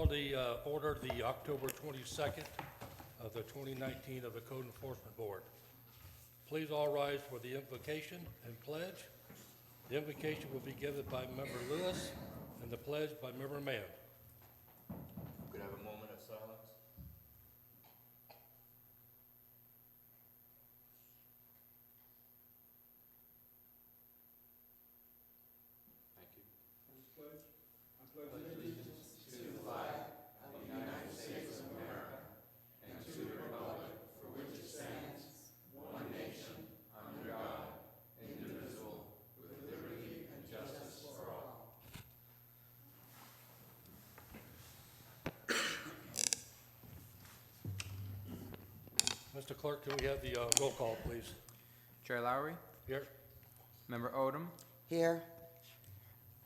call the order the October 22nd of the 2019 of the Code Enforcement Board. Please all rise for the invocation and pledge. The invocation will be given by Member Lewis and the pledge by Member Mann. Could I have a moment of silence? Thank you. I pledge allegiance to the flag of the United States of America and to the republic for which it stands, one nation, under God, indivisible, with liberty and justice for all. Mr. Clerk, do we have the roll call, please? Chair Lowry, Here. Member Odom, Here.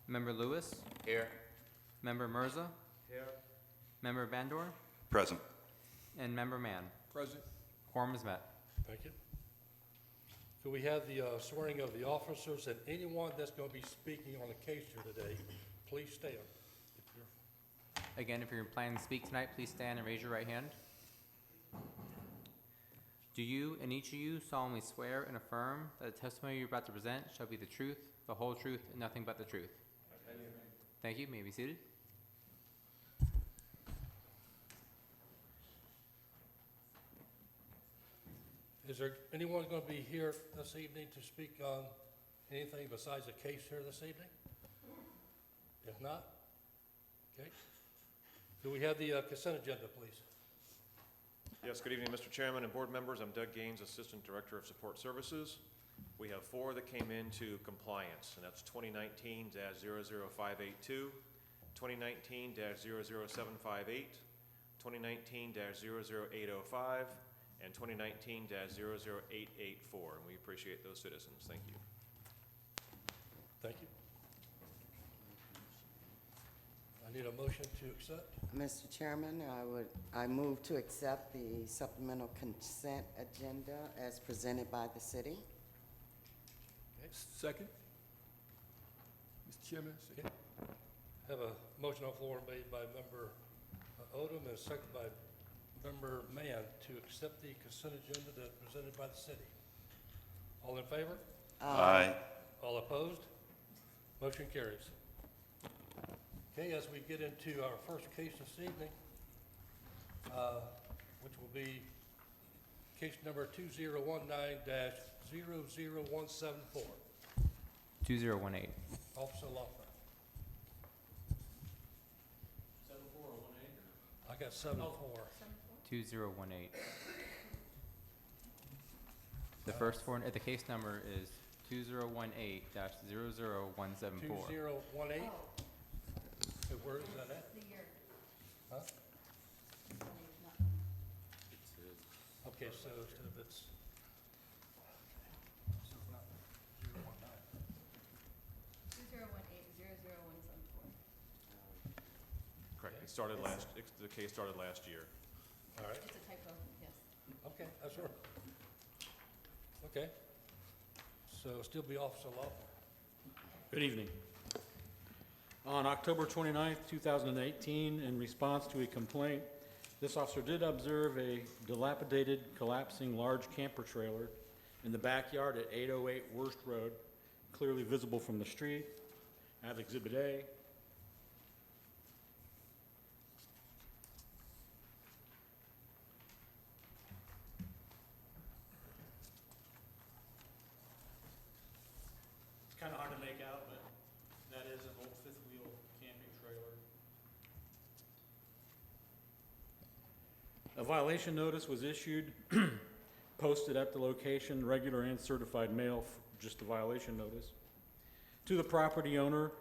Member Lewis, Here. Member Mirza, Here. Member Bandor, Present. and Member Mann. Present. Quorum is met. Thank you. Could we have the swearing of the officers and anyone that's going to be speaking on the case here today, please stand. If you're- Again, if you're planning to speak tonight, please stand and raise your right hand. Do you and each of you solemnly swear and affirm that the testimony you're about to present shall be the truth, the whole truth, and nothing but the truth? Thank you. You may be seated. Is there anyone going to be here this evening to speak on anything besides the case here this evening? If not, okay. Do we have the consent agenda, please? Yes, good evening, Mr. Chairman and board members. I'm Doug Gaines, Assistant Director of Support Services. We have 4 that came into compliance, and that's 2019-00582, 2019-00758, 2019-00805, and 2019-00884, and we appreciate those citizens. Thank you. Thank you. I need a motion to accept. Mr. Chairman, I move to accept the supplemental consent agenda as presented by the city. Second. Mr. Chairman. Okay. Have a motion on the floor made by Member Odom and seconded by Member Mann to accept the consent agenda that's presented by the city. All in favor? Aye. All opposed? Motion carries. Okay, as we get into our first case this evening, which will be case number 2019-00174, 2018. Officer Loeffler. 74 or 18? I got 74. 2018. The first four, the case number is 2018-00174. 2018? Hey, where is that at? The year. Huh? Okay, so instead of it's, so it's not 019. 2018-00174. Correct. The case started last year. All right, Just a typo, yes. okay, that's sure. Okay, so still be Officer Loeffler. Good evening. On October 29th, 2018, in response to a complaint, this officer did observe a dilapidated, collapsing large camper trailer in the backyard at 808 Worst Road, clearly visible from the street. I have Exhibit A. It's kind of hard to make out, but that is an old fifth-wheel camping trailer. A violation notice was issued, posted at the location, regular and certified mail, just a violation notice, to the property owner,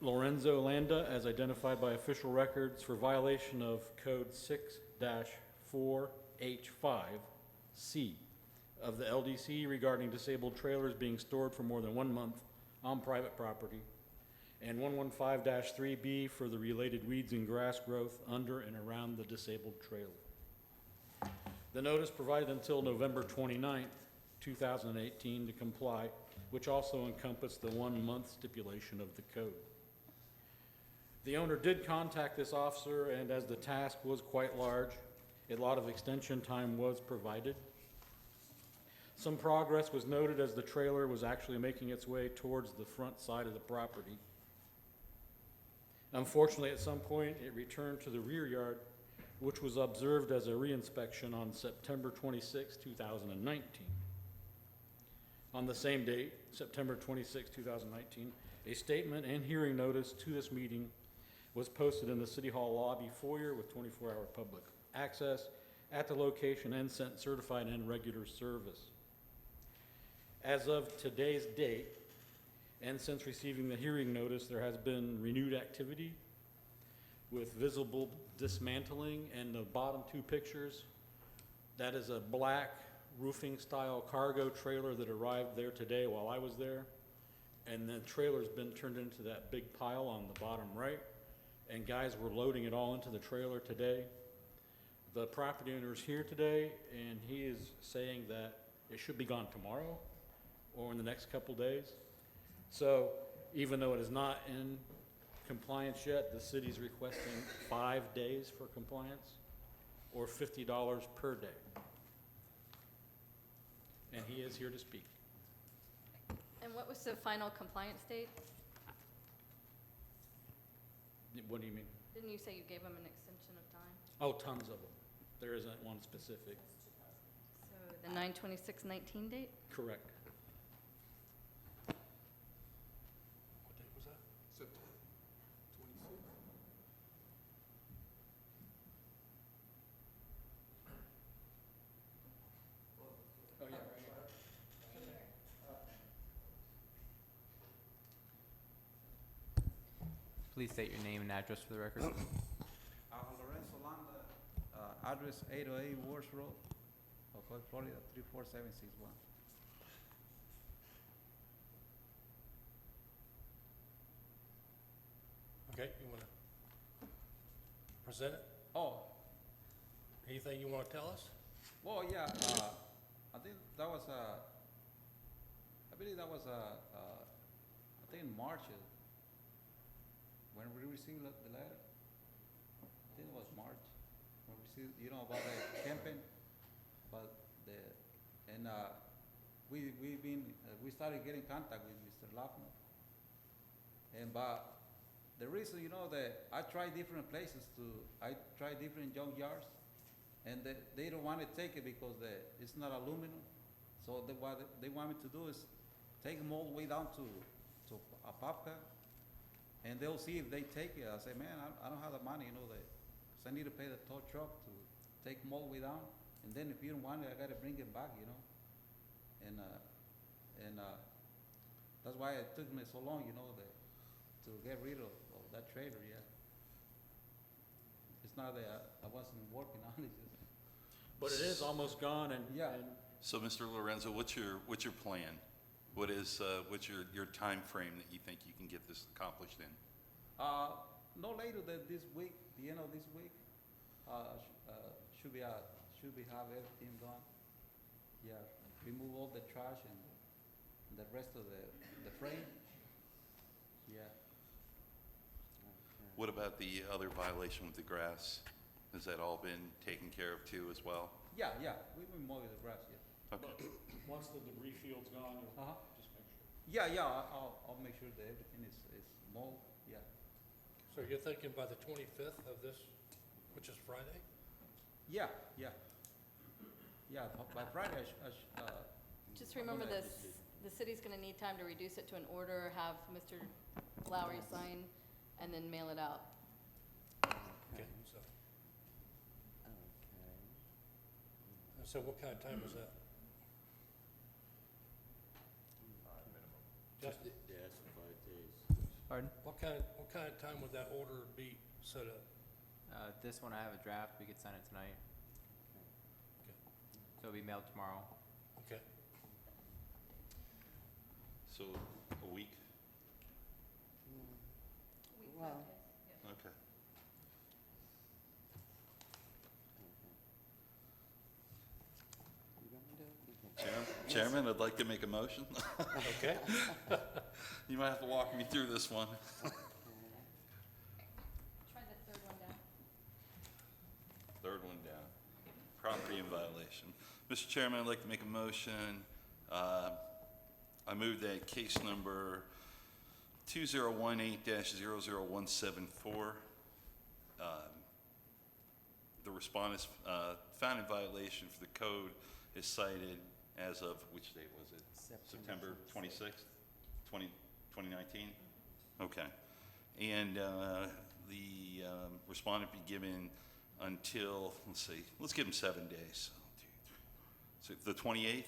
Lorenzo Landa, as identified by official records for violation of Code 6-4H5C of the LDC regarding disabled trailers being stored for more than 1 month on private property, and 115-3B for the related weeds and grass growth under and around the disabled trailer. The notice provided until November 29th, 2018 to comply, which also encompassed the 1 month stipulation of the code. The owner did contact this officer, and as the task was quite large, a lot of extension time was provided. Some progress was noted as the trailer was actually making its way towards the front side of the property. Unfortunately, at some point, it returned to the rear yard, which was observed as a reinspection on September 26, 2019. On the same date, September 26, 2019, a statement and hearing notice to this meeting was posted in the City Hall lobby foyer with 24-hour public access at the location and sent certified and regular service. As of today's date, and since receiving the hearing notice, there has been renewed activity with visible dismantling, and the bottom two pictures, that is a black roofing style cargo trailer that arrived there today while I was there. And the trailer's been turned into that big pile on the bottom right, and guys were loading it all into the trailer today. The property owner is here today, and he is saying that it should be gone tomorrow or in the next couple days. So even though it is not in compliance yet, the city's requesting 5 days for compliance or $50 per day. And he is here to speak. And what was the final compliance date? What do you mean? Didn't you say you gave them an extension of time? Oh, tons of them. There isn't one specific. So the 9/26/19 date? Correct. What date was that? Oh, yeah, right Please state your name and address for the record. Lorenzo Landa, address 808 Wars Road, Ocoee, Florida, 34761. Okay, you want to present it? Oh, Anything you want to tell us? well, yeah, I think that was, I believe that was, I think in March, when we received the letter. I think it was March, when we received, you know, about the campaign, but we started getting contact with Mr. Lapham. But the reason, you know, that I tried different places I tried different junkyards, and they don't want to take it because it's not aluminum. So what they want me to do is take them all the way down to Apopka, and they'll see if they take it. I say, man, I don't have the money, you know, because I need to pay the tow truck to take them all the way down, and then if you don't want it, I got to bring it back, you know. And that's why it took me so long, you know, to get rid of that trailer. Yeah, it's not that I wasn't working on it. Just, But it is almost gone, and Yeah. and So, Mr. Lorenzo, what's your plan? What's your time frame that you think you can get this accomplished in? no later than this week, the end of this week, should be have everything done. Yeah, remove all the trash and the rest of the frame. Yeah. What about the other violation with the grass? Has that all been taken care of too as well? Yeah, we've been mowing the grass. Yeah. Okay. once the debris field's gone, you'll just make sure. Yeah. I'll make sure that everything is mowed. Yeah. So you're thinking by the 25th of this, which is Friday? Yeah. By Friday, Just remember gonna- this, the city's gonna need time to reduce it to an order, have Mr. Lowry sign, and then mail it out. Okay, so, Okay. so what kind of time was that? Justin, Pardon? what kind of time would that order be set up? This one, I have a draft. We could sign it tonight. Okay. So it'll be mailed tomorrow. Okay, So, a week? Well, Okay. you gonna do it? Okay. Chairman, I'd like to make a motion. okay. You might have to walk me through this one. third one down. Property in violation. Mr. Chairman, I'd like to make a motion. I move that case number 2018-00174, the respondent found in violation for the code is cited as of, which date was it? September 26th, 2019? Okay. And the respondent be given until, let's give him 7 days. So the 28th,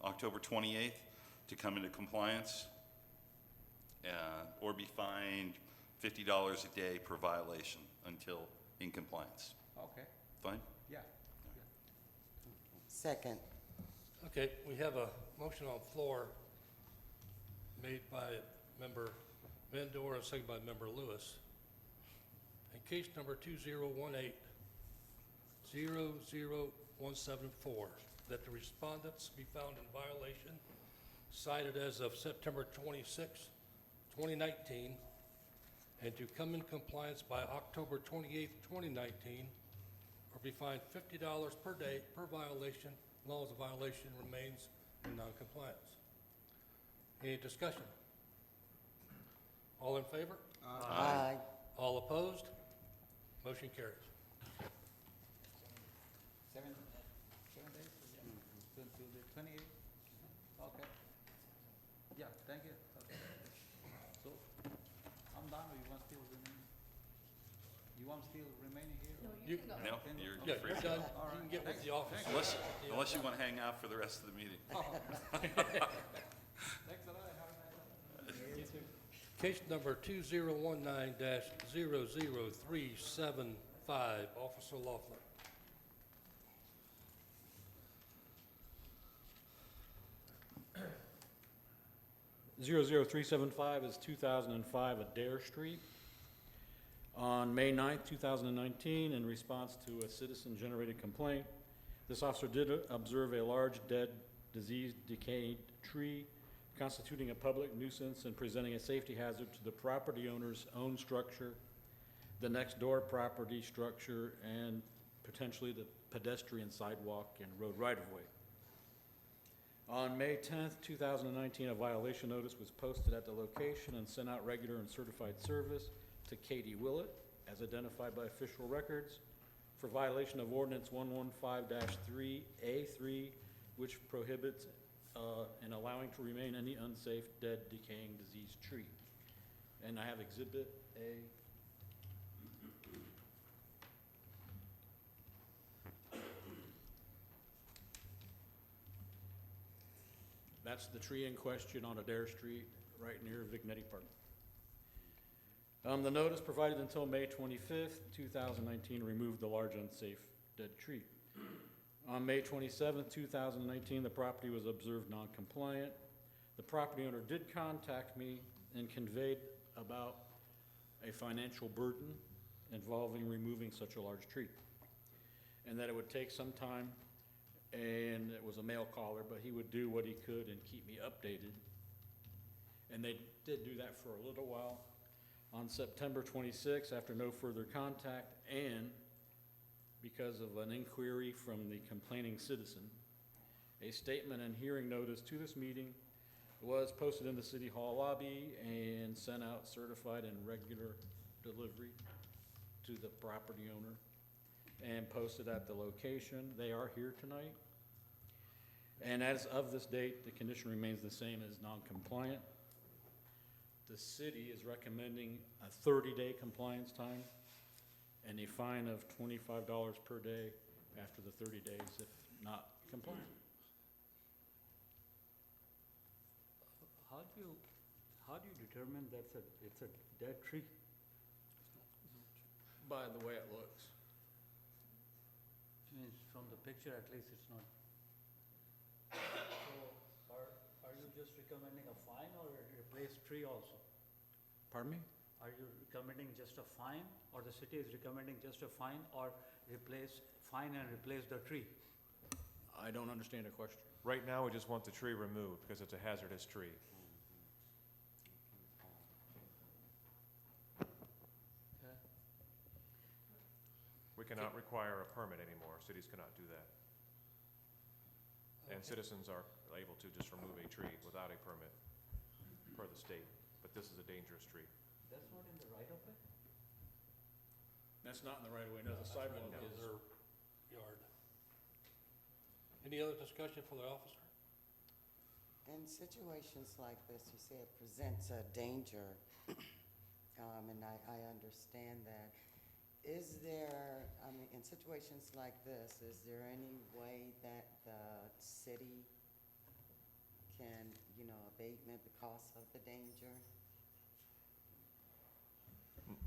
October 28th, to come into compliance, or be fined $50 a day per violation until in compliance. Okay, Fine? yeah. Second. Okay, we have a motion on the floor made by member Mendor and seconded by member Lewis. In case number 2018-00174, that the respondents be found in violation cited as of September 26, 2019, and to come in compliance by October 28, 2019, or be fined $50 per day per violation, as long as the violation remains in noncompliance. Any discussion? All in favor? Aye. All opposed? Motion carries. 7 days, until the 28th? Okay. Yeah, thank you. Okay. So, I'm done, or you want still remaining? You want still remaining here? No, You- you can go. No, Then- you're Yeah, free. you're done. All You right. can get with the officer. Unless you want to hang out for the rest of the meeting. Thanks a lot, have a nice day. Case number 2019-00375, Officer Loeffler. Zero zero 375 is 2005 Adair Street. On May 9th, 2019, in response to a citizen-generated complaint, this officer did observe a large, dead, diseased, decayed tree constituting a public nuisance and presenting a safety hazard to the property owner's own structure, the next door property structure, and potentially the pedestrian sidewalk and road right-of-way. On May 10th, 2019, a violation notice was posted at the location and sent out regular and certified service to Katie Willett, as identified by official records, for violation of ordinance 115-3A3, which prohibits and allowing to remain any unsafe, dead, decaying, diseased tree. And I have Exhibit A. That's the tree in question on Adair Street, right near Vignetti Park. The notice provided until May 25th, 2019, removed the large unsafe dead tree. On May 27th, 2019, the property was observed non-compliant. The property owner did contact me and conveyed about a financial burden involving removing such a large tree, and that it would take some time, and it was a mail caller, but he would do what he could and keep me updated. And they did do that for a little while. On September 26th, after no further contact, and because of an inquiry from the complaining citizen, a statement and hearing notice to this meeting was posted in the City Hall lobby and sent out certified and regular delivery to the property owner and posted at the location. They are here tonight. And as of this date, the condition remains the same as non-compliant. The city is recommending a 30-day compliance time and a fine of $25 per day after the 30 days if not compliant. How do you determine it's a dead tree? By the way it looks. Means from the picture at least it's not. So are you just recommending a fine or a replace tree also? Pardon me? Are you recommending just a fine, or the city is recommending just a fine, or fine and replace the tree? I don't understand the question. Right now, we just want the tree removed because it's a hazardous tree. Okay. We We cannot require a permit anymore. Cities cannot do that. And Okay. citizens are able to just remove a tree without a permit per the state, but this is a dangerous tree. That's not in the right of way? That's not in the right of way, no, the That's right sidewalk in is. their yard. Any other discussion for the officer? In situations like this, you say it presents a danger, and I understand that. Is there, I mean, in situations like this, is there any way that the city can, abatement the cost of the danger?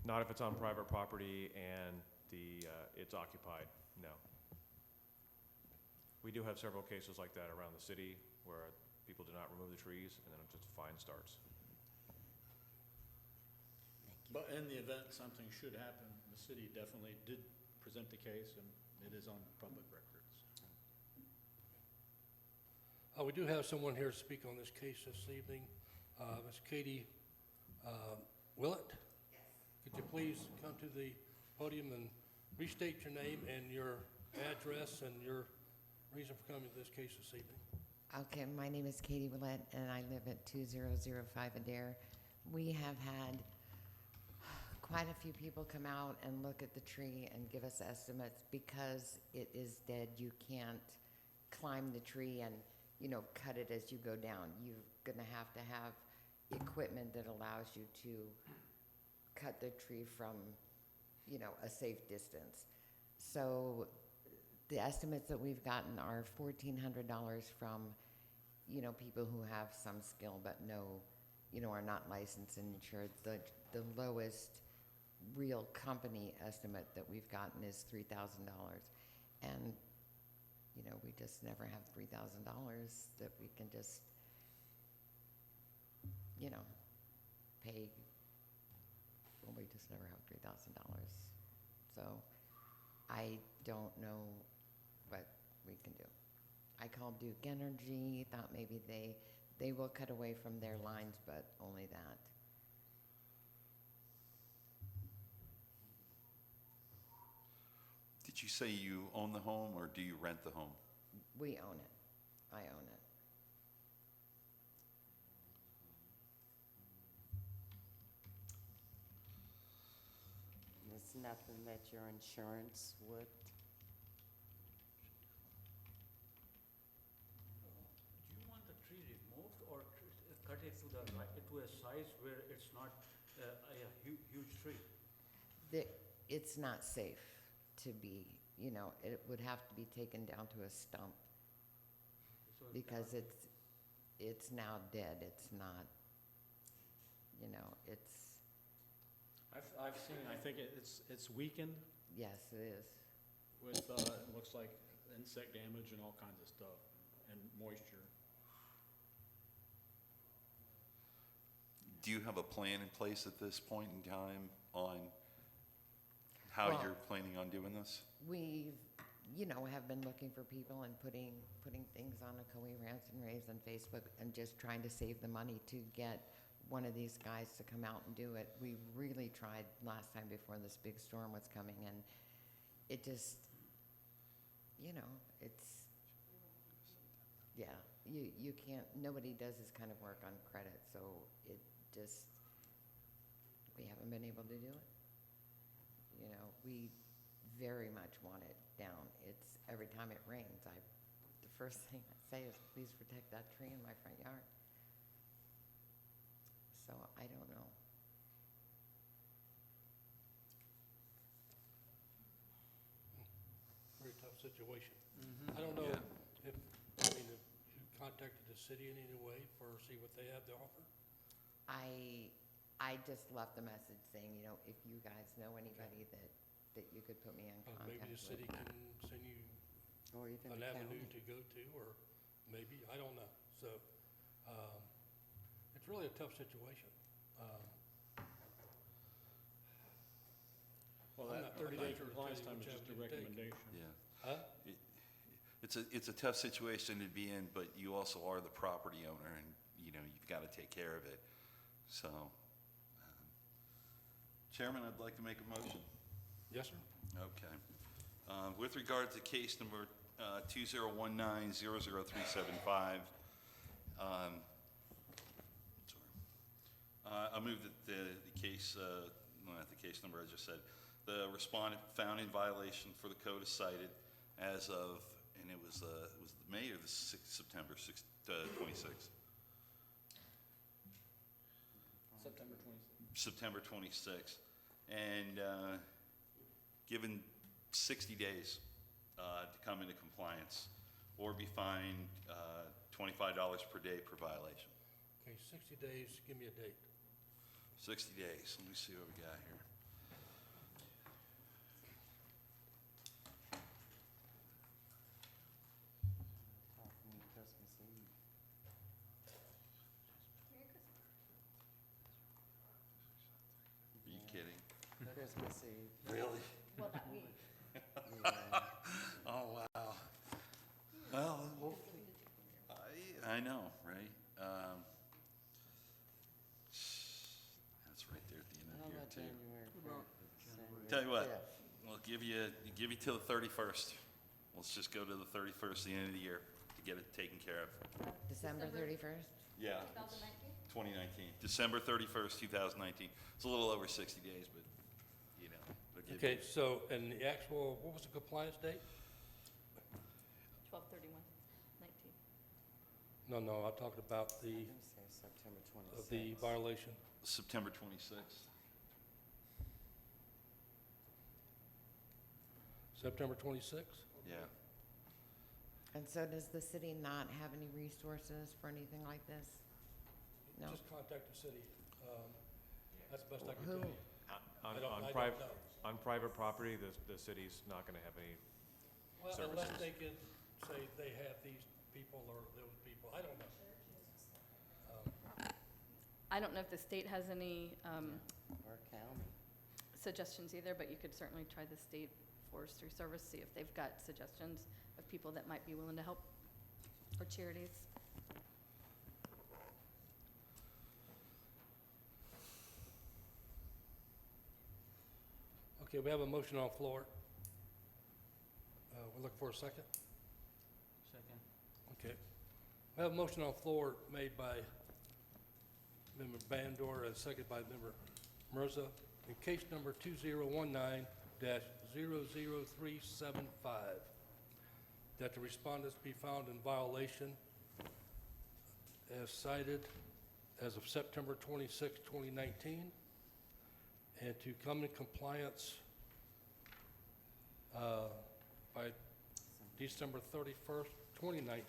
Not if it's on private property and it's occupied, no. We do have several cases like that around the city where people do not remove the trees and then just a fine starts. But in the event something should happen, the city definitely did present the case, and it is on public records. We do have someone here to speak on this case this evening. Ms. Katie Willett? Yes. Could you please come to the podium and restate your name and your address and your reason for coming to this case this evening? Okay, my name is Katie Willett, and I live at 2005 Adair. We have had quite a few people come out and look at the tree and give us estimates. Because it is dead, you can't climb the tree and, cut it as you go down. You're gonna have to have equipment that allows you to cut the tree from, a safe distance. So the estimates that we've gotten are $1,400 from, people who have some skill but no, are not licensed and insured. The lowest real company estimate that we've gotten is $3,000. And, we just never have $3,000 that we can just, pay. Well, we just never have $3,000. So I don't know what we can do. I called Duke Energy, thought maybe they will cut away from their lines, but only that. Did you say you own the home or do you rent the home? We own it. I own it. There's nothing that your insurance would? Do you want the tree removed or cut it to the right, to a size where it's not a huge tree? It's not safe to be, it would have to be taken down to a stump So it because cannot it's now dead. It's not, it's, I've seen, I think it's weakened yes, it is. with, it looks like insect damage and all kinds of stuff, and moisture. Do you have a plan in place at this point in time on how Well- you're planning on doing this? We've, have been looking for people and putting things on Ocoee Rants and Raves on Facebook and just trying to save the money to get one of these guys to come out and do it. We really tried last time before this big storm was coming, and it just, it's, yeah, you can't, nobody does this kind of work on credit, so it just, we haven't been able to do it. We very much want it down. It's, every time it rains, the first thing I say is, please protect that tree in my front yard. So I don't know. Very tough situation. I don't know Yeah. if you contacted the city in any way for, see what they have to offer? I just left a message saying, if you guys know anybody that you could put me in contact with. Maybe the city can send you Or even an the avenue county? to go to, or maybe, I don't know. So, it's really a tough situation. Well, I'm that not 30-day sure to compliance tell you time is which just a avenue to take. recommendation. Yeah. Huh? It's a tough situation to be in, but you also are the property owner and, you've got to take care of it. So, Chairman, I'd like to make a motion. Yes, sir. Okay. With regard to case number 2019-00375, I move that the case, not the case number I just said, the respondent found in violation for the code is cited as of, and it was May or the September 26th? September 26th. September 26th, and given 60 days to come into compliance, or be fined $25 per day per violation. Okay, 60 days, give me a date. 60 days, let me see what we got here. Talking Christmas Eve. Are you kidding? Christmas Eve. Really? Well, that week. Yeah. Oh, wow. Well, I know, right? That's right there at the end of How the year, about too. January first? Tell you what, Yeah. we'll give you till the 31st. Let's just go to the 31st, the end of the year, to get it taken care of. December 31st? Yeah. 2019? 2019. December 31st, 2019. It's a little over 60 days, but, you know. we'll give Okay, you- so, and the actual, what was the compliance date? 12/31/19. No, I talked about I the, do say September of the 26th. violation. September 26th. September 26th? Yeah. And so does the city not have any resources for anything like this? No? Just contact the city. That's the best I can Who? tell you. On, I don't on know. private, on private property, the city's not gonna have any, Well, unless services. they can say they have these people or those people, I don't know. I don't know if the state has any Or county. suggestions either, but you could certainly try the state forestry service, see if they've got suggestions of people that might be willing to help, or charities. Okay, we have a motion on the floor. We're looking for a second? Second. Okay. We have a motion on the floor made by Member Bandor and seconded by Member Mirza. In case number 2019-00375, that the respondents be found in violation as cited as of September 26, 2019, and to come in compliance by December 31st, 2019,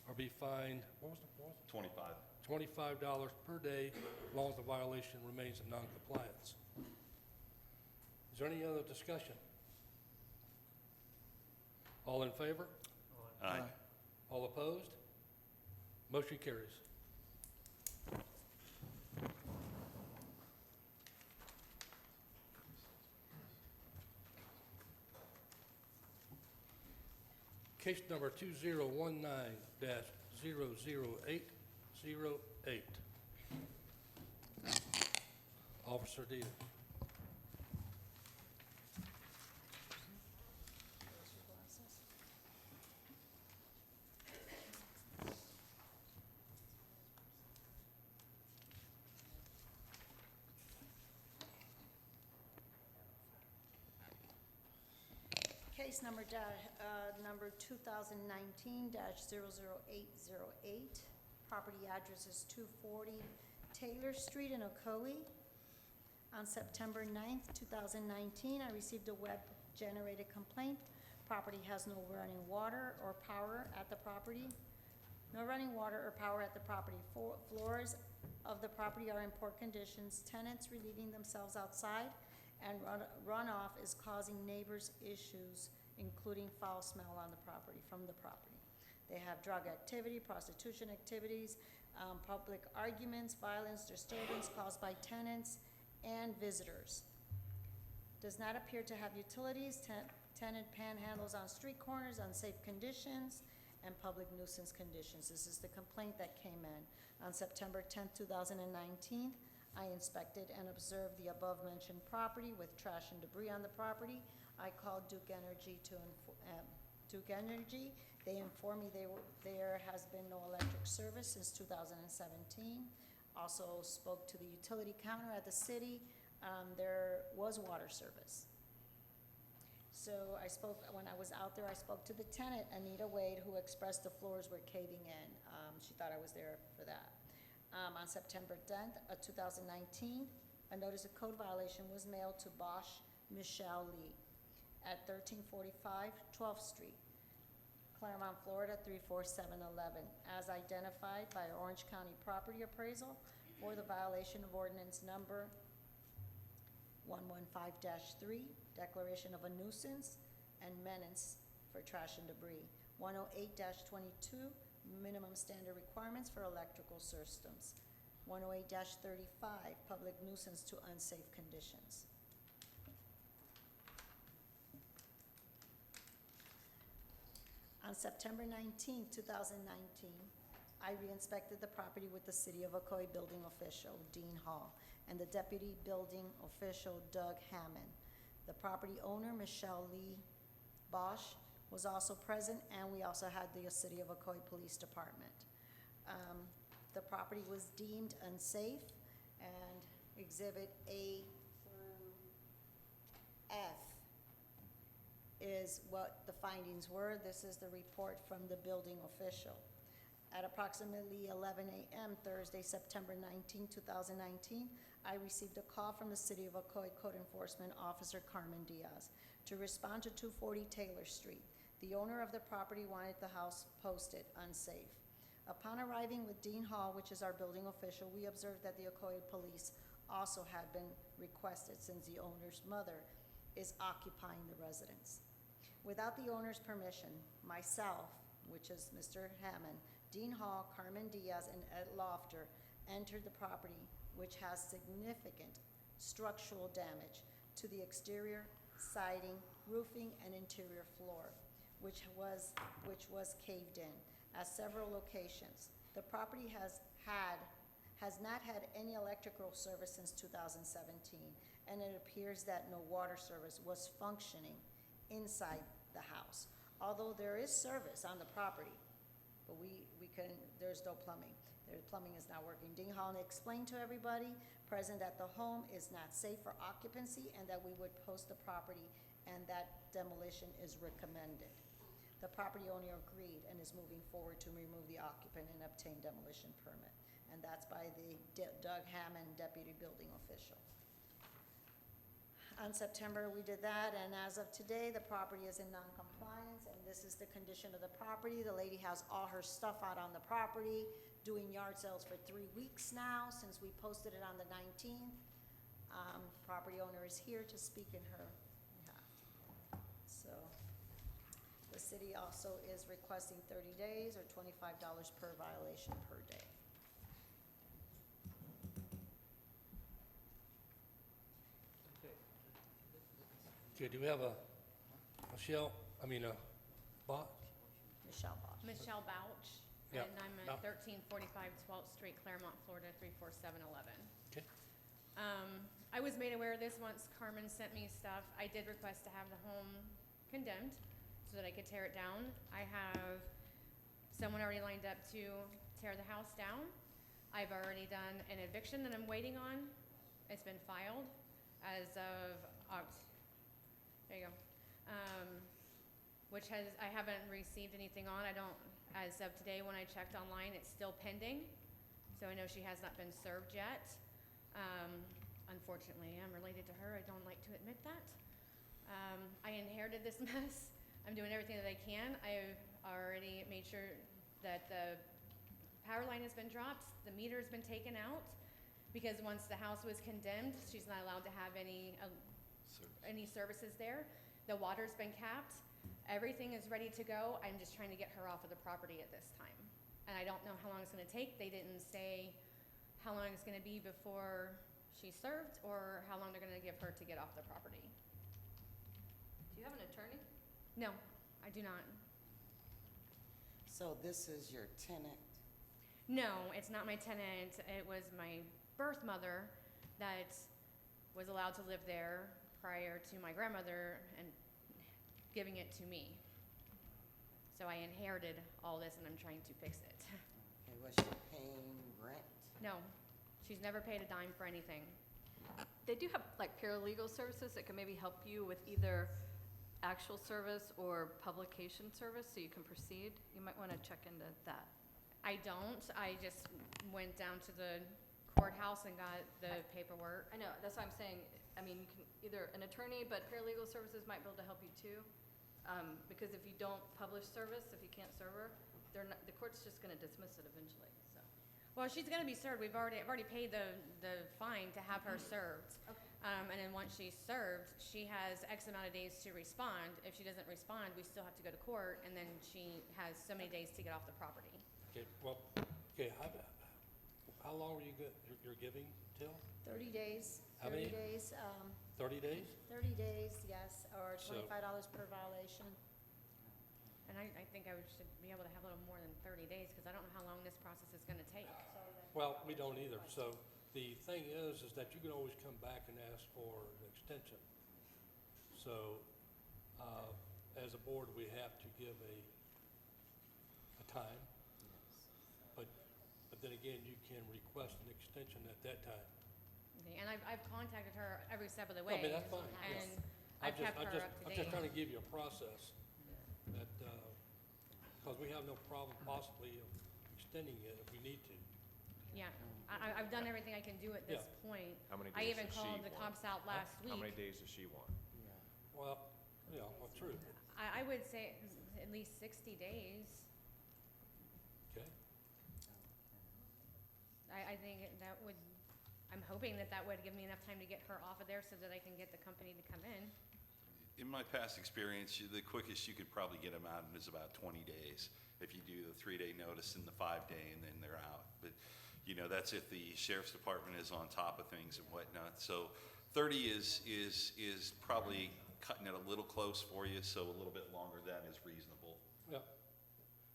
or be fined, what was it? 25. $25 per day, as long as the violation remains in noncompliance. Is there any other discussion? All in favor? Aye. All opposed? Motion carries. Case number 2019-00808. Officer Dean. Case number 2019-00808. Property address is 240 Taylor Street in Ocoee. On September 9th, 2019, I received a web-generated complaint. Property has no running water or power at the property. No running water or power at the property. Floors of the property are in poor conditions. Tenants relieving themselves outside, and runoff is causing neighbors issues, including foul smell on the property, from the property. They have drug activity, prostitution activities, public arguments, violence, disturbance caused by tenants and visitors. Does not appear to have utilities, tenant panhandles on street corners, unsafe conditions, and public nuisance conditions. This is the complaint that came in. On September 10th, 2019, I inspected and observed the above-mentioned property with trash and debris on the property. I called Duke Energy Duke Energy. They informed me there has been no electric service since 2017. Also spoke to the utility counter at the city. There was water service. So when I was out there, I spoke to the tenant, Anita Wade, who expressed the floors were caving in. She thought I was there for that. On September 10th of 2019, a notice of code violation was mailed to Bosch Michelle Lee at 1345 12th Street, Claremont, Florida 34711, as identified by Orange County Property Appraisal for the violation of ordinance number 115-3, declaration of a nuisance and menace for trash and debris. 108-22, minimum standard requirements for electrical systems. 108-35, public nuisance to unsafe conditions. On September 19, 2019, I re-inspected the property with the City of Ocoee building official, Dean Hall, and the deputy building official, Doug Hammond. The property owner, Michelle Lee Bosch, was also present, and we also had the City of Ocoee Police Department. The property was deemed unsafe, and Exhibit A through F is what the findings were. This is the report from the building official. At approximately 11 a.m. Thursday, September 19, 2019, I received a call from the City of Ocoee Code Enforcement Officer Carmen Diaz to respond to 240 Taylor Street. The owner of the property wanted the house posted unsafe. Upon arriving with Dean Hall, which is our building official, we observed that the Ocoee Police also had been requested since the owner's mother is occupying the residence. Without the owner's permission, myself, which is Mr. Hammond, Dean Hall, Carmen Diaz, and Ed Lofter entered the property, which has significant structural damage to the exterior, siding, roofing, and interior floor, which was caved in at several locations. The property has not had any electrical service since 2017, and it appears that no water service was functioning inside the house. Although there is service on the property, but there's no plumbing. The plumbing is not working. Dean Hall explained to everybody present that the home is not safe for occupancy and that we would post the property and that demolition is recommended. The property owner agreed and is moving forward to remove the occupant and obtain demolition permit. And that's by the Doug Hammond, deputy building official. On September, we did that, and as of today, the property is in non-compliance, and this is the condition of the property. The lady has all her stuff out on the property, doing yard sales for 3 weeks now, since we posted it on the 19th. Property owner is here to speak in her behalf. So, the city also is requesting 30 days or $25 per violation per day. Okay, do we have a Michelle Bosch? Michelle Bosch. Michelle Bouch, Yeah, and I'm Bouch. at 1345 12th Street, Claremont, Florida 34711. Okay. I was made aware of this once Carmen sent me stuff. I did request to have the home condemned so that I could tear it down. I have someone already lined up to tear the house down. I've already done an eviction that I'm waiting on. It's been filed as of there you go. Which I haven't received anything on. As of today when I checked online, it's still pending. So I know she has not been served yet. Unfortunately, I'm related to her. I don't like to admit that. I inherited this mess. I'm doing everything that I can. I've already made sure that the power line has been dropped, the meter has been taken out, because once the house was condemned, she's not allowed to have any services there. The water's been capped. Everything is ready to go. I'm just trying to get her off of the property at this time. And I don't know how long it's gonna take. They didn't say how long it's gonna be before she's served or how long they're gonna give her to get off the property. Do you have an attorney? No, I do not. So this is your tenant? No, it's not my tenant. It was my birth mother that was allowed to live there prior to my grandmother and giving it to me. So I inherited all this and I'm trying to fix it. Okay, was she paying rent? No, she's never paid a dime for anything. They do have like paralegal services that can maybe help you with either actual service or publication service so you can proceed. You might want to check into that. I don't, I just went down to the courthouse and got the paperwork. I know, that's why I'm saying, I mean, you can either an attorney, but paralegal services might be able to help you too. Because if you don't publish service, if you can't serve her, the court's just gonna dismiss it eventually, so. Well, she's gonna be served, I've already paid the fine to have her served. Okay. And then once she's served, she has X amount of days to respond. If she doesn't respond, we still have to go to court, and then she has so many days to get off the property. Okay, well, okay, how long are you're giving till? 30 days. How many? 30 days, 30 days? 30 days, yes, or So- $25 per violation. And I think I should be able to have a little more than 30 days, because I don't know how long this process is gonna take. Well, we don't either. So the thing is that you can always come back and ask for an extension. So, as a board, we have to give a time. But then again, you can request an extension at that time. Okay, and I've contacted her every step of the No, I way. mean, that's fine, yeah. And I've kept her up to I'm date. just trying to give you a process that, because we have no problem possibly of extending it if we need to. Yeah, I've done everything I can do at this point. How many I days even does she called the want? cops out last How many week. days does she want? Yeah. Well, well, true. I would say at least 60 days. Okay. I think that would, I'm hoping that would give me enough time to get her off of there so that I can get the company to come in. In my past experience, the quickest you could probably get them out is about 20 days. If you do the 3-day notice and the 5-day, and then they're out. But, you know, that's if the sheriff's department is on top of things and whatnot. So 30 is probably cutting it a little close for you, so a little bit longer than is reasonable. Yeah.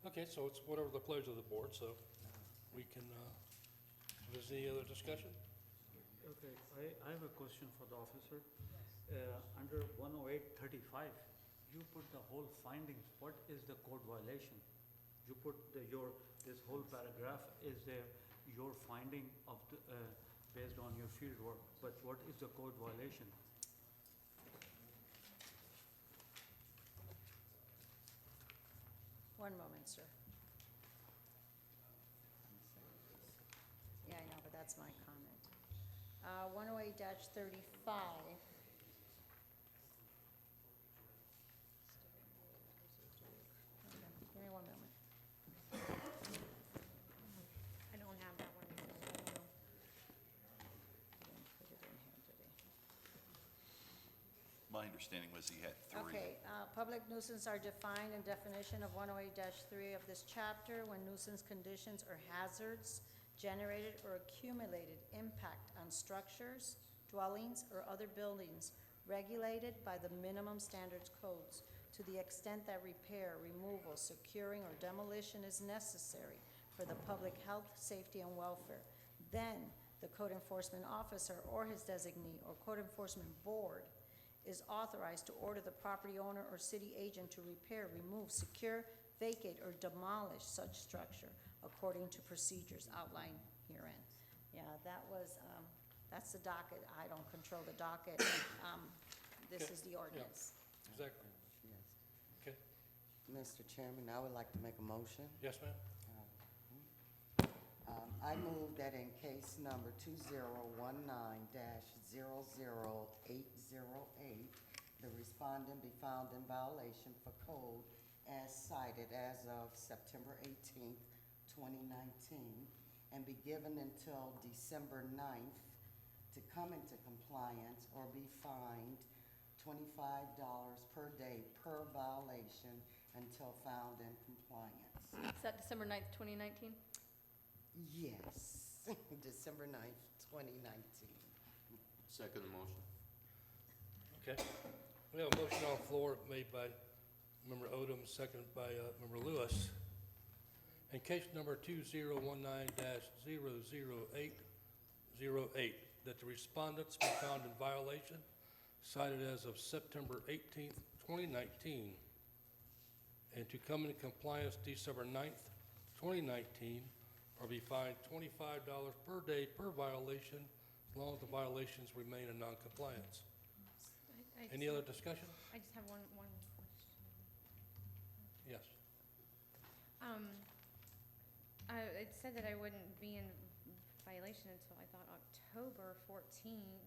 Okay, so it's whatever the pleasure of the board, so we can, if there's any other discussion? Okay, I have a question for the officer. Under 10835, you put the whole findings. What is the code violation? You put this whole paragraph is your finding of based on your field work, but what is the code violation? One moment, sir. Yeah, I know, but that's my comment. 108-35. Give me 1 moment. I don't have that one. Put it in here today. My understanding was he had 3. Okay, public nuisance are defined in definition of 108-3 of this chapter when nuisance conditions or hazards generated or accumulated impact on structures, dwellings, or other buildings regulated by the minimum standards codes to the extent that repair, removal, securing, or demolition is necessary for the public health, safety, and welfare. Then, the code enforcement officer or his designee or code enforcement board is authorized to order the property owner or city agent to repair, remove, secure, vacate, or demolish such structure according to procedures outlined herein. Yeah, that was, that's the docket. I don't control the docket. This Okay. is the ordinance. Exactly. Yes. Okay. Mr. Chairman, I would like to make a motion. Yes, ma'am? I move that in case number 2019-00808, the respondent be found in violation for code as cited as of September 18th, 2019, and be given until December 9th to come into compliance or be fined $25 per day per violation until found in compliance. Is that December 9th, 2019? Yes, December 9th, 2019. Second motion. Okay. We have a motion on the floor made by Member Odom, seconded by Member Lewis. In case number 2019-00808, that the respondents be found in violation, cited as of September 18th, 2019, and to come into compliance December 9th, 2019, or be fined $25 per day per violation, as long as the violations remain in noncompliance. Any other discussion? I just have one question. Yes. It said that I wouldn't be in violation until I thought October 14th.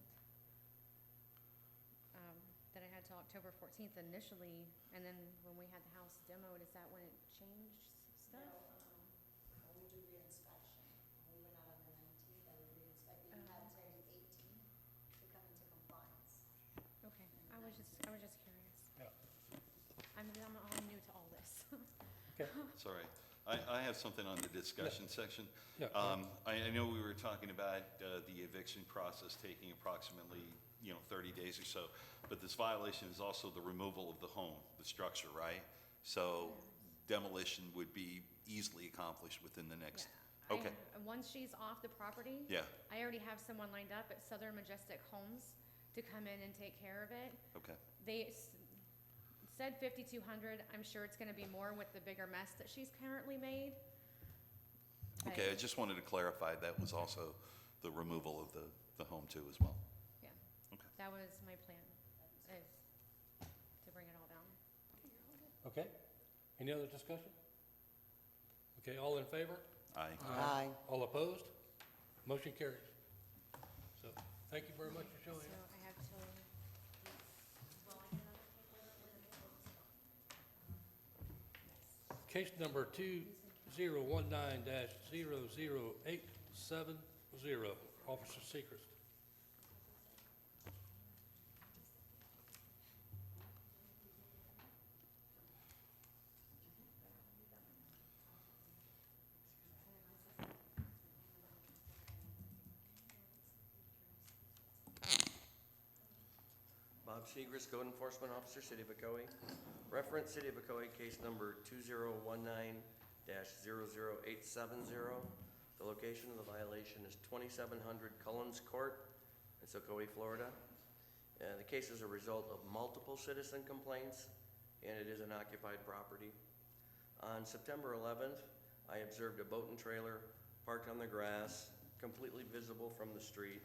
That I had till October 14th initially, and then when we had the house demoed, is that when it changed stuff? When we do re-inspection, we went out on the 19th, and we re-inspected, you had till the 18th to come into compliance. Okay, I was just curious. Yeah. I'm all new to all this. Okay. Sorry. I have something on the discussion section. Yeah. I know we were talking about the eviction process taking approximately, 30 days or so, but this violation is also the removal of the home, the structure, right? So demolition would be easily accomplished within the next, Yeah. okay, Once she's off the property, yeah, I already have someone lined up at Southern Majestic Homes to come in and take care of it. okay. They said 5,200. I'm sure it's gonna be more with the bigger mess that she's currently made. But, Okay, I just wanted to clarify that was also the removal of the home too as well. yeah, Okay. that was my plan, is to bring it all down. Okay. Any other discussion? Okay, all in favor? Aye. Aye. All opposed? Motion carries. So, thank you very much for showing So up. I have till, Case number 2019-00870, Officer Sechrist. Bob Segrist, Code Enforcement Officer, City of Ocoee. Reference City of Ocoee, case number 2019-00870. The location of the violation is 2700 Cullens Court, it's Ocoee, Florida. The case is a result of multiple citizen complaints, and it is an occupied property. On September 11th, I observed a boat and trailer parked on the grass, completely visible from the street,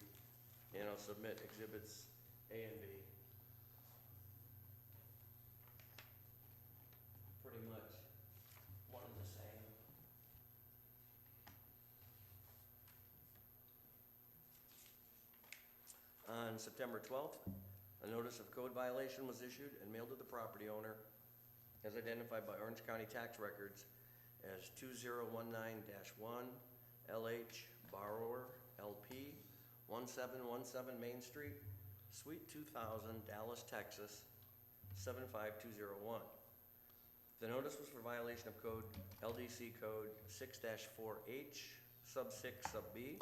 and I'll submit exhibits A and B. Pretty much one and the same. On September 12th, a notice of code violation was issued and mailed to the property owner as identified by Orange County tax records as 2019-1 LH Borrower LP 1717 Main Street, Suite 2000, Dallas, Texas 75201. The notice was for violation of code LDC code 6-4H sub 6 sub B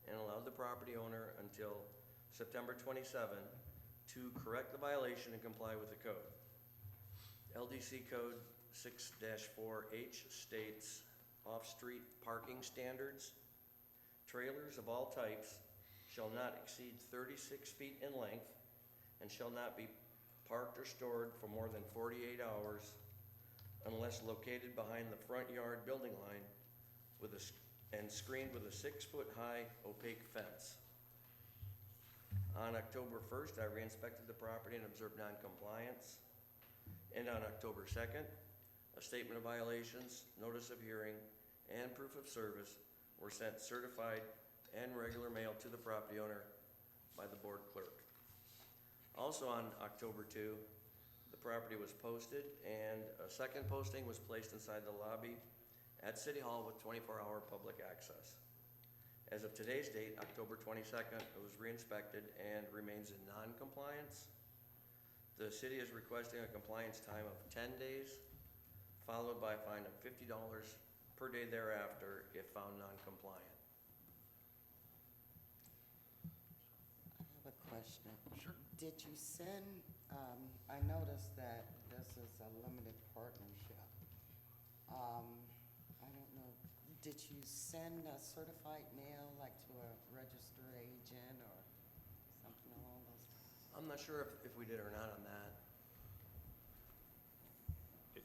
and allowed the property owner until September 27 to correct the violation and comply with the code. LDC code 6-4H states off-street parking standards. Trailers of all types shall not exceed 36 feet in length and shall not be parked or stored for more than 48 hours unless located behind the front yard building line and screened with a 6-foot-high opaque fence. On October 1st, I re-inspected the property and observed non-compliance. And on October 2nd, a statement of violations, notice of hearing, and proof of service were sent certified and regular mail to the property owner by the board clerk. Also on October 2, the property was posted and a second posting was placed inside the lobby at City Hall with 24-hour public access. As of today's date, October 22nd, it was re-inspected and remains in non-compliance. The city is requesting a compliance time of 10 days, followed by a fine of $50 per day thereafter if found non-compliant. I have a question. Sure. Did you send, I noticed that this is a limited partnership. I don't know, did you send a certified mail like to a registered agent or something along those lines? I'm not sure if we did or not on that.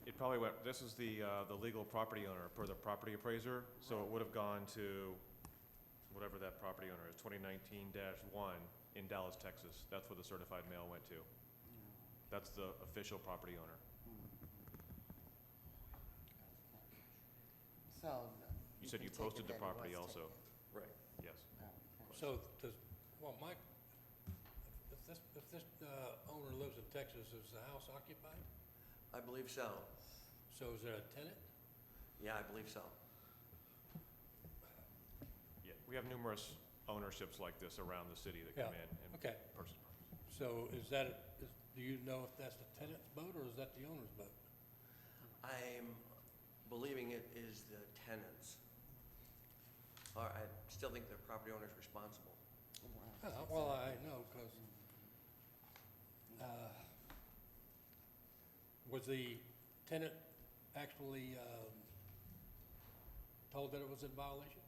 It probably went, this is the legal property owner per the property appraiser, so it would have gone to whatever that property owner is, 2019-1 in Dallas, Texas. That's where the certified mail went to. That's the official property owner. So. You said you can take posted it the that it property was also. taken. Right. Yes. Okay. So does, well, Mike, if this owner lives in Texas, is the house occupied? I believe so. So is there a tenant? Yeah, I believe so. Yeah, we have numerous ownerships like this around the city that come Yeah, in and okay. purchase. So is that, do you know if that's the tenant's boat or is that the owner's boat? I'm believing it is the tenants. Or I still think the property owner's responsible. Wow. Well, I know, because, was the tenant actually, told that it was in violation?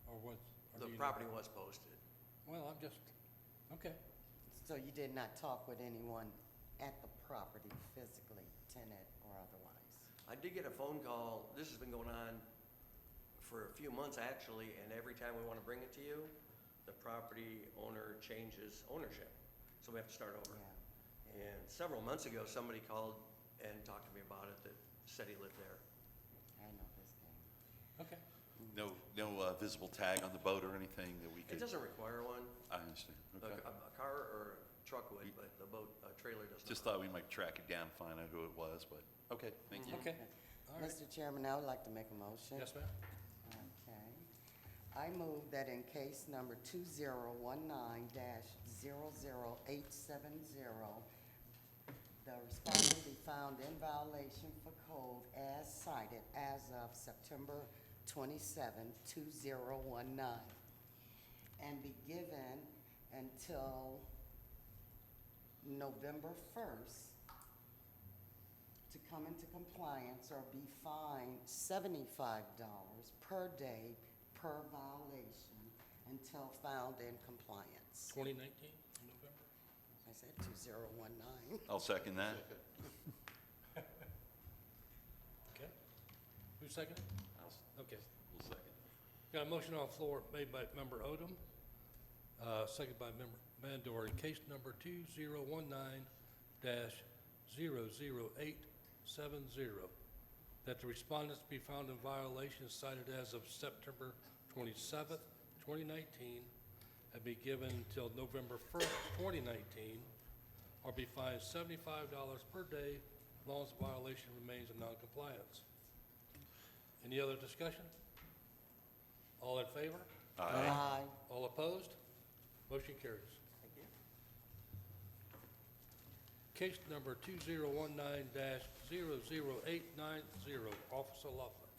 Or was? or The do you know? property was posted. Well, I'm just, okay. So you did not talk with anyone at the property physically, tenant or otherwise? I did get a phone call, this has been going on for a few months actually, and every time we want to bring it to you, the property owner changes ownership. So we have to start over. Yeah. And several months ago, somebody called and talked to me about it that said he lived there. I know this game. Okay. No visible tag on the boat or anything that we It could? doesn't require one. I understand, okay. A car or a truck would, but the boat, trailer does not. Just thought we might track it down, find out who it was, but, okay, thank you. Okay. All right. Mr. Chairman, I would like to make a motion. Yes, ma'am? Okay. I move that in case number 2019-00870, the respondent be found in violation for code as cited as of September 27, 2019, and be given until November 1st to come into compliance or be fined $75 per day per violation until found in compliance. 2019, in November? I said 2019. I'll second that. Okay. Who seconded? Okay. We'll second. Got a motion on the floor made by Member Odom, seconded by Member Mandor, in case number 2019-00870, that the respondents be found in violation cited as of September 27th, 2019, and be given until November 1st, 2019, or be fined $75 per day as long as the violation remains in noncompliance. Any other discussion? All in favor? Aye. All opposed? Motion carries. Thank you. Case number 2019-00890, Officer Loeffler.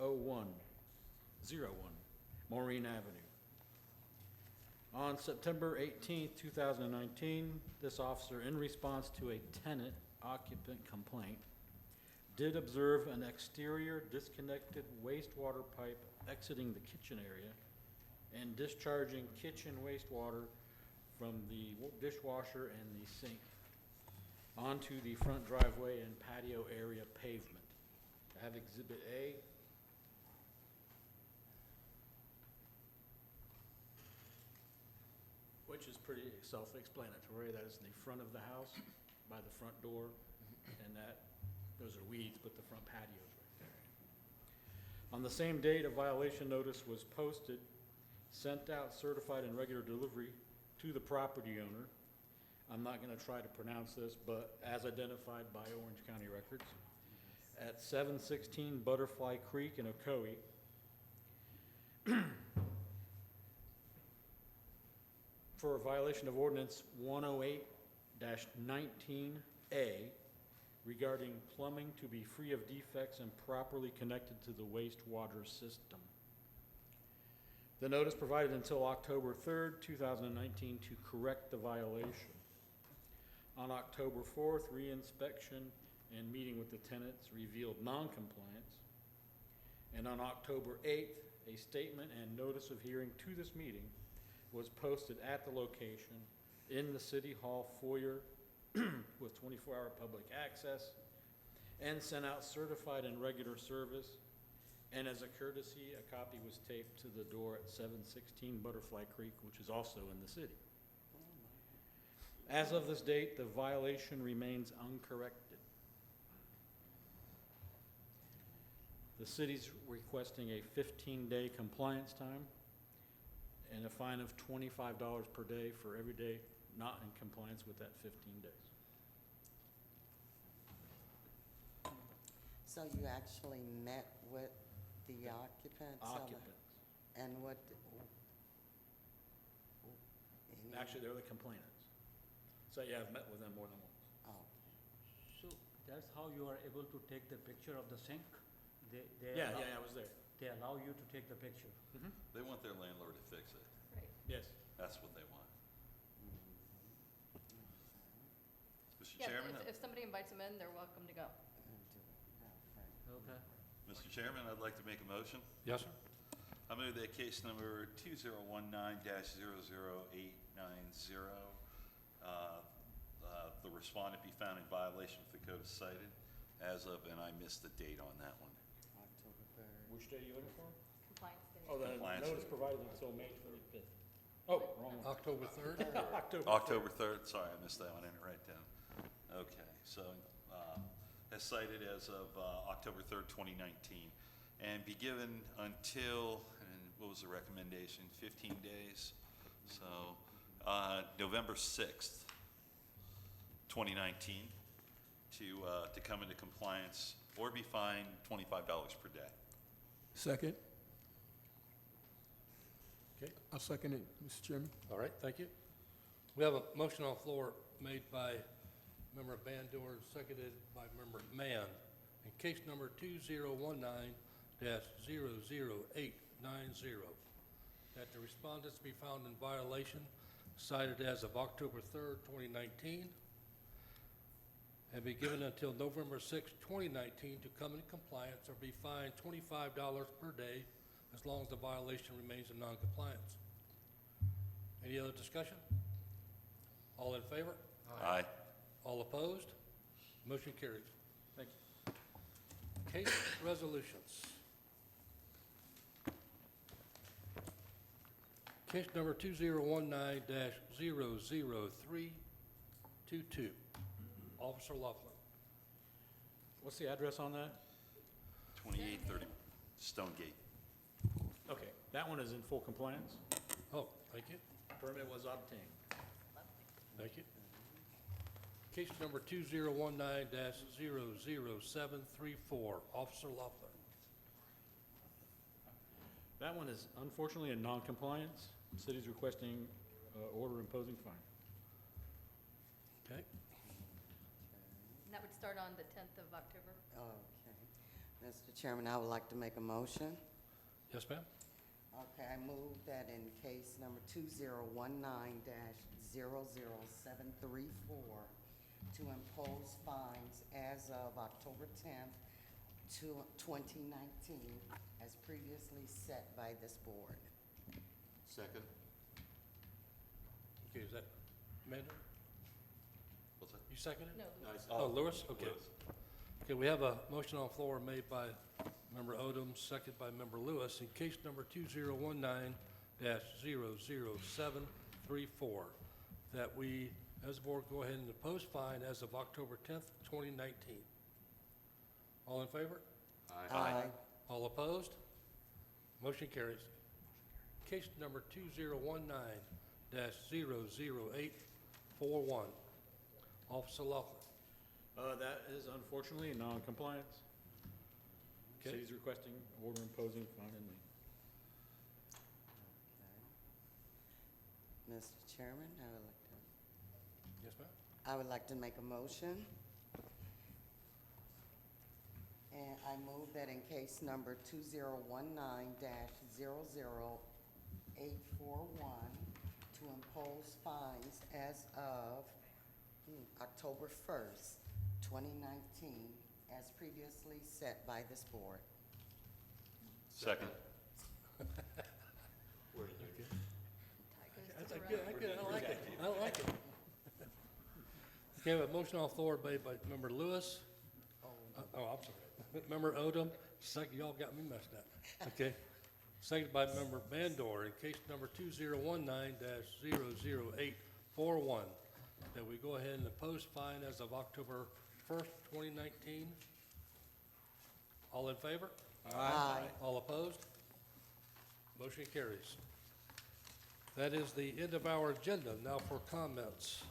0089016001, Maureen Avenue. On September 18th, 2019, this officer, in response to a tenant occupant complaint, did observe an exterior disconnected wastewater pipe exiting the kitchen area and discharging kitchen wastewater from the dishwasher and the sink onto the front driveway and patio area pavement. I have Exhibit A. Which is pretty self-explanatory. That is the front of the house by the front door, and those are weeds, but the front patio is right there. On the same date, a violation notice was posted, sent out certified and regular delivery to the property owner. I'm not gonna try to pronounce this, but as identified by Orange County Records, at 716 Butterfly Creek in Ocoee. For a violation of ordinance 108-19A regarding plumbing to be free of defects and properly connected to the wastewater system. The notice provided until October 3rd, 2019 to correct the violation. On October 4th, reinspection and meeting with the tenants revealed non-compliance. And on October 8th, a statement and notice of hearing to this meeting was posted at the location in the City Hall foyer with 24-hour public access and sent out certified and regular service. And as a courtesy, a copy was taped to the door at 716 Butterfly Creek, which is also in the city. As of this date, the violation remains uncorrected. The city's requesting a 15-day compliance time and a fine of $25 per day for every day not in compliance with that 15 days. So you actually met with the occupants? of the- Occupants. And what? Actually, they're the complainants. So yeah, I've met with them more than once. Oh, So that's how you are able to take the picture of the sink? They Yeah, allow- I was there. They allow you to take the picture? They want their landlord to fix it. Right. Yes. That's what they want. Mr. Yeah, Chairman, if somebody invites them in, they're welcome to go. Okay. Mr. Chairman, I'd like to make a motion. Yes, sir? I move that case number 2019-00890, the respondent be found in violation of the code as cited as of, and I missed the date on that one. October 3rd. Which day are you looking for? Compliance day. Oh, the Compliance. notice provided until May 25th. Oh, wrong one. October 3rd? October 3rd, sorry, I missed that one, I didn't write down. Okay, so, as cited as of October 3rd, 2019, and be given until, and what was the recommendation, 15 days? So, November 6th, 2019, to come into compliance or be fined $25 per day. Second. Okay. I'll second it, Mr. Chairman. All right, thank you. We have a motion on the floor made by Member Bandor and seconded by Member Mann. In case number 2019-00890, that the respondents be found in violation cited as of October 3rd, 2019, and be given until November 6th, 2019 to come in compliance or be fined $25 per day as long as the violation remains in noncompliance. Any other discussion? All in favor? Aye. All opposed? Motion carries. Thank you. Case resolutions. Case number 2019-00322. Officer Laughlin. What's the address on that? 2830 Stonegate. Okay, that one is in full compliance. Oh, thank you. Permit was obtained. Thank you. Case number 2019-00734. Officer Laughlin. That one is unfortunately in non-compliance. City's requesting order imposing fine. Okay. And that would start on the 10th of October. Okay. Mr. Chairman, I would like to make a motion. Yes, ma'am? Okay, I move that in case number 2019-00734 to impose fines as of October 10th, 2019, as previously set by this board. Second. Okay, is that Amanda? What's that? You seconded? No, Nice. Oh, Lewis? Okay. Lewis. Okay, we have a motion on the floor made by Member Odom, seconded by Member Lewis. In case number 2019-00734, that we, as a board, go ahead and impose fine as of October 10th, 2019. All in favor? Aye. All opposed? Motion carries. Case number 2019-00841. Officer Laughlin. That is unfortunately in non-compliance. Okay. City's requesting order imposing fine and lien. Okay. Mr. Chairman, Yes, ma'am? I would like to make a motion. And I move that in case number 2019-00841 to impose fines as of October 1st, 2019, as previously set by this board. Second. That's good, I like it, I like it. Okay, we have a motion on the floor made by Member Lewis. I'm sorry. Member Odom, second, y'all got me messed up. Okay. Seconded by Member Bandor, in case number 2019-00841, that we go ahead and impose fine as of October 1st, 2019. All in favor? Aye. All opposed? Motion carries. That is the end of our agenda. Now for comments.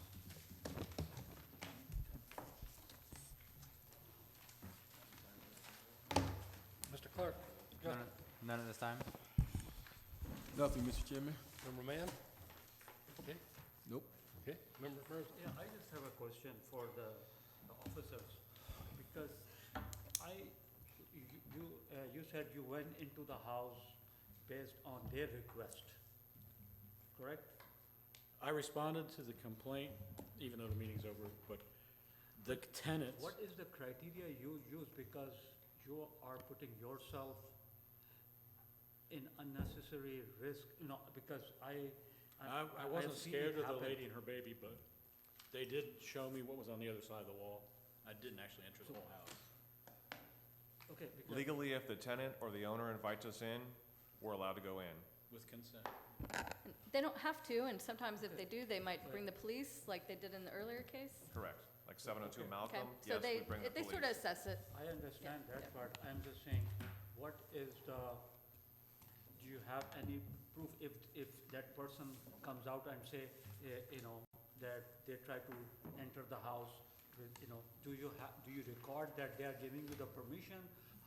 Mr. Clerk, go ahead. None at this time? Nothing, Mr. Chairman. Member Mann? Okay, Nope. okay. Member Burns? Yeah, I just have a question for the officers, because you said you went into the house based on their request, correct? I responded to the complaint, even though the meeting's over, but the tenants. What is the criteria you use, because you are putting yourself in unnecessary risk, because I wasn't have seen it scared of the happen. lady and her baby, but they did show me what was on the other side of the wall. I didn't actually enter the whole house. Okay, because Legally, if the tenant or the owner invites us in, we're allowed to go in. With consent. They don't have to, and sometimes if they do, they might bring the police, like they did in the earlier case. Correct. Like 702 Okay. Malcolm, So yes, we they, bring the they police. sort of assess it. I understand Yeah, that yeah. part, I'm just saying, what is do you have any proof if that person comes out and say, that they try to enter the house with, do you record that they are giving you the permission?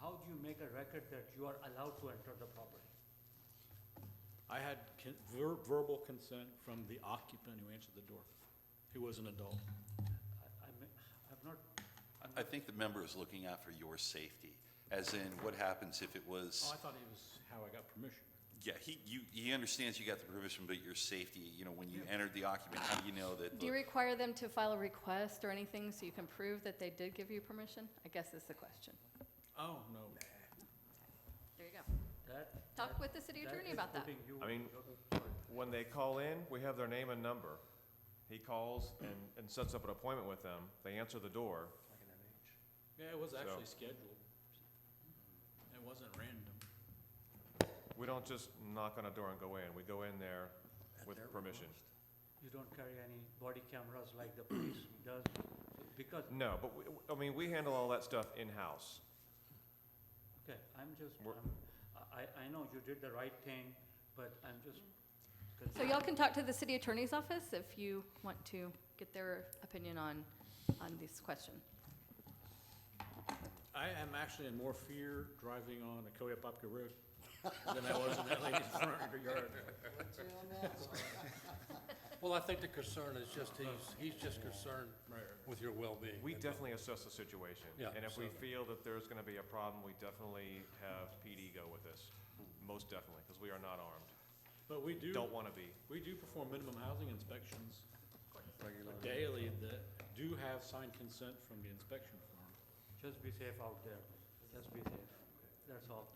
How do you make a record that you are allowed to enter the property? I had verbal consent from the occupant who answered the door, who was an adult. I'm not, I think the member is looking out for your safety, as in what happens if it was, Oh, I thought it was how I got permission. yeah, he understands you got the permission, but your safety, when you entered the occupant, how do you know that? Do you require them to file a request or anything so you can prove that they did give you permission? I guess is the question. Oh, no. There you go. that. Talk with the city attorney is about that. putting you- I mean, sorry. When they call in, we have their name and number. He calls and sets up an appointment with them. They answer the door. Yeah, it was So- actually scheduled. It wasn't random. We don't just knock on a door and go in. We go in there with permission. You don't carry any body cameras like the police does, because, No, but we handle all that stuff in-house. okay, We're- I know you did the right thing, but I'm just. So y'all can talk to the city attorney's office if you want to get their opinion on this question. I am actually in more fear driving on Ocoee Popka Road than I was in that lady's front yard. What's your on that? Well, I think the concern is just, he's just concerned Right. with your well-being. We definitely assess the situation. Yeah, And if we so- feel that there's going to be a problem, we definitely have PD go with this. Most definitely, because we are not armed. But we do. Don't want to be. We do perform minimum housing inspections daily that do have signed consent from the inspection firm. Just be safe out there, just be safe, that's all.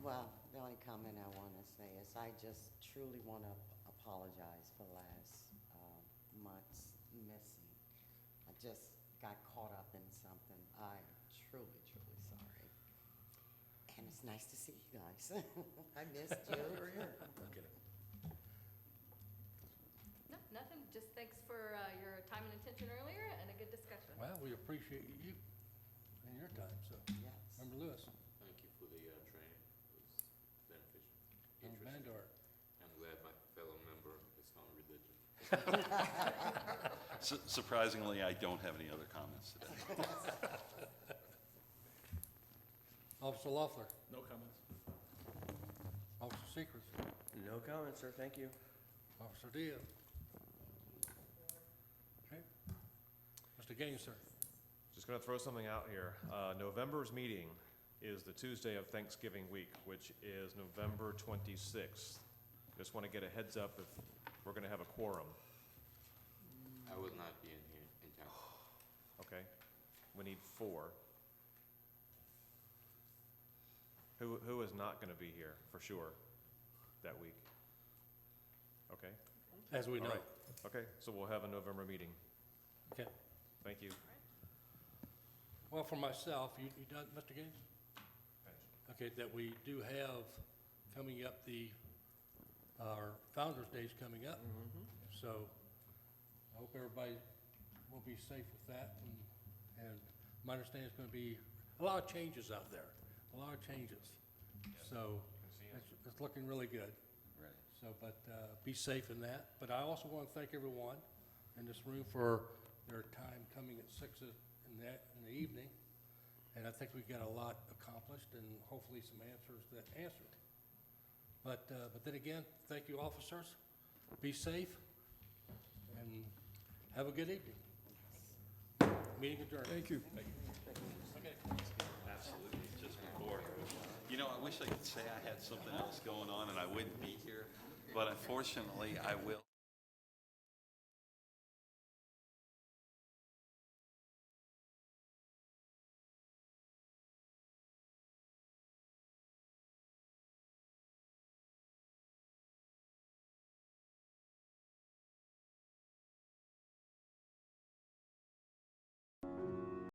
Well, the only comment I want to say is I just truly want to apologize for last month's missing. I just got caught up in something. I'm truly, truly sorry. And it's nice to see you guys. I missed you. Okay. No, nothing, just thanks for your time and attention earlier and a good discussion. Well, we appreciate you and your time, so. Yes. Member Lewis. Thank you for the training. It was beneficial, Member interesting. Bandor. I'm glad my fellow member is found religion. Surprisingly, I don't have any other comments today. Officer Loeffler. No comments. Officer Secret. No comment, sir, thank you. Officer Diaz. Okay. Mr. Gaines, sir. Just going to throw something out here. November's meeting is the Tuesday of Thanksgiving week, which is November 26th. Just want to get a heads up if we're going to have a quorum. I will not be in here in town. Okay, we need 4. Who is not gonna be here for sure that week? Okay, As we all know. right. Okay, so we'll have a November meeting. Okay. Thank you. Well, for myself, you done, Mr. Gaines? Okay, that we do have coming up our Founder's Day is coming up. So I hope everybody will be safe with that. And my understanding is going to be a lot of changes out there, a lot of changes. So it's looking really good. Right. So, but be safe in that. But I also want to thank everyone in this room for their time coming at 6 in the evening. And I think we got a lot accomplished and hopefully some answers that answered. But then again, thank you, officers. Be safe and have a good evening. Meeting adjourned. Thank you. Okay. Absolutely, just before. You know, I wish I could say I had something else going on and I wouldn't be here, but unfortunately, I will.